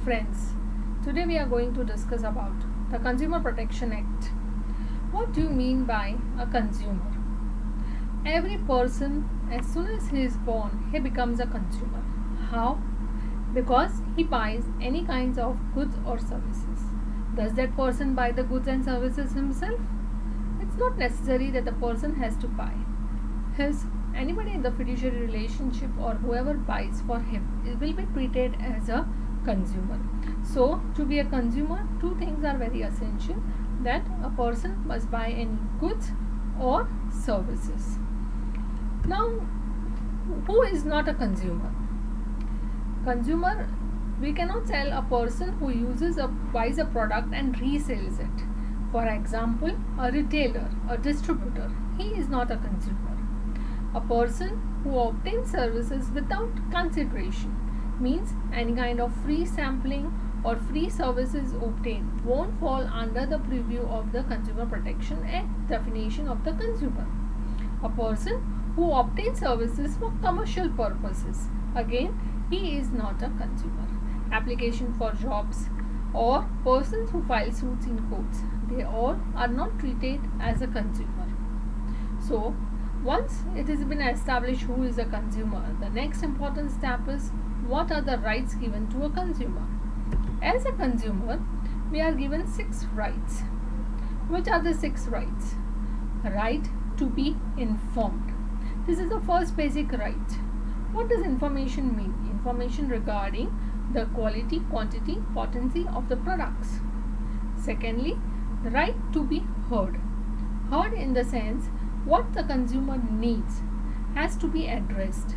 friends, today we are going to discuss about the Consumer Protection Act. What do you mean by a consumer? Every person, as soon as he is born, he becomes a consumer. How? Because he buys any kinds of goods or services. Does that person buy the goods and services himself? It's not necessary that the person has to buy. Anybody in the fiduciary relationship or whoever buys for him, it will be treated as a consumer. So to be a consumer, two things are very essential, that a person must buy any goods or services. Now, who is not a consumer? Consumer, we cannot tell a person who buys a product and resells it. For example, a retailer, a distributor, he is not a consumer. A person who obtains services without consideration, means any kind of free sampling or free services obtained won't fall under the purview of the Consumer Protection Act definition of the consumer. A person who obtains services for commercial purposes, again, he is not a consumer. Application for jobs or persons who file suits in courts, they all are not treated as a consumer. So, once it has been established who is a consumer, the next important step is what are the rights given to a consumer. As a consumer, we are given 6 rights. Which are the 6 rights? Right to be informed. This is the first basic right. What does information mean? Information regarding the quality, quantity, potency of the products. Secondly, the right to be heard. Heard in the sense what the consumer needs has to be addressed.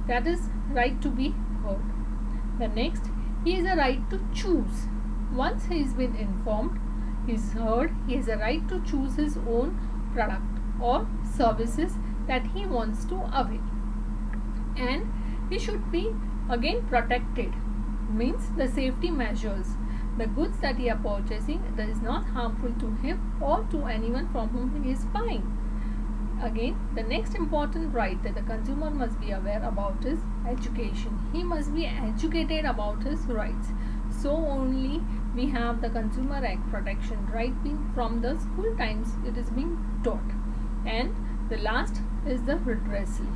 That is right to be heard. The next, he has a right to choose. Once he has been informed, he is heard, he has a right to choose his own product or services that he wants to avail. And he should be again protected, means the safety measures. The goods that he is purchasing, that is not harmful to him or to anyone from whom he is buying. Again, the next important right that the consumer must be aware about is education. He must be educated about his rights. So only we have the Consumer Act protection right being from the school times it is being taught. And the last is the redressal.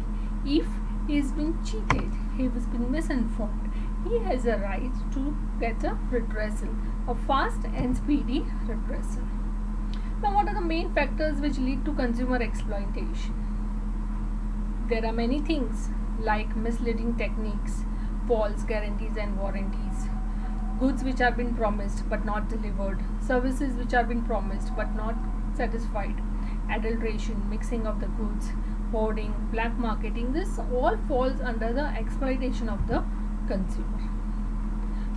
If he has been cheated, he has been misinformed, he has a right to get a redressal, a fast and speedy redressal. Now, what are the main factors which lead to consumer exploitation? There are many things like misleading techniques, false guarantees and warranties, goods which have been promised but not delivered, services which have been promised but not satisfied, adulteration, mixing of the goods, hoarding, black marketing. This all falls under the exploitation of the consumer.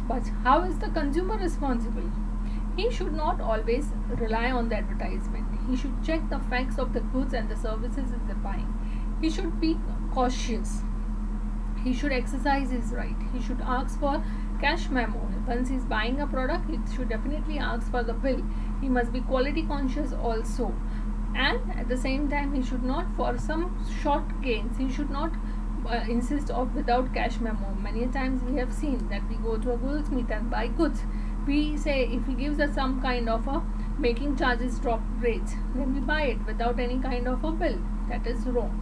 But how is the consumer responsible? He should not always rely on the advertisement. He should check the facts of the goods and the services he is buying. He should be cautious. He should exercise his right. He should ask for cash memo. Once he is buying a product, he should definitely ask for the bill. He must be quality conscious also. And at the same time, he should not, for some short gains, he should not insist of without cash memo. Many times we have seen that we go to a goldsmith and buy goods. We say if he gives us some kind of a making charges drop rates, then we buy it without any kind of a bill. That is wrong.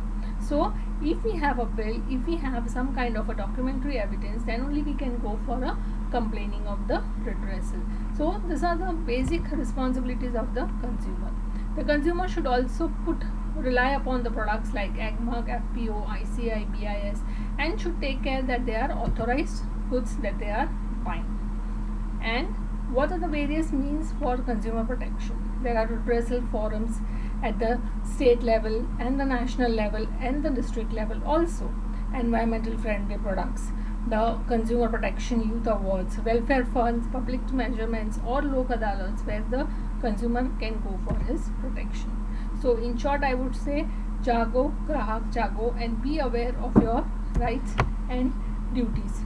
So if we have a bill, if we have some kind of a documentary evidence, then only we can go for a complaining of the redressal. So these are the basic responsibilities of the consumer. The consumer should also rely upon the products like AgMark, FPO, ICI, BIS, and should take care that they are authorized goods that they are buying. And what are the various means for consumer protection? There are redressal forums at the state level and the national level and the district level also. Environmental friendly products, the Consumer Protection Youth Awards, welfare funds, public measurements or lok adalats where the consumer can go for his protection. So in short, I would say jago, grahak jago, and be aware of your rights and duties.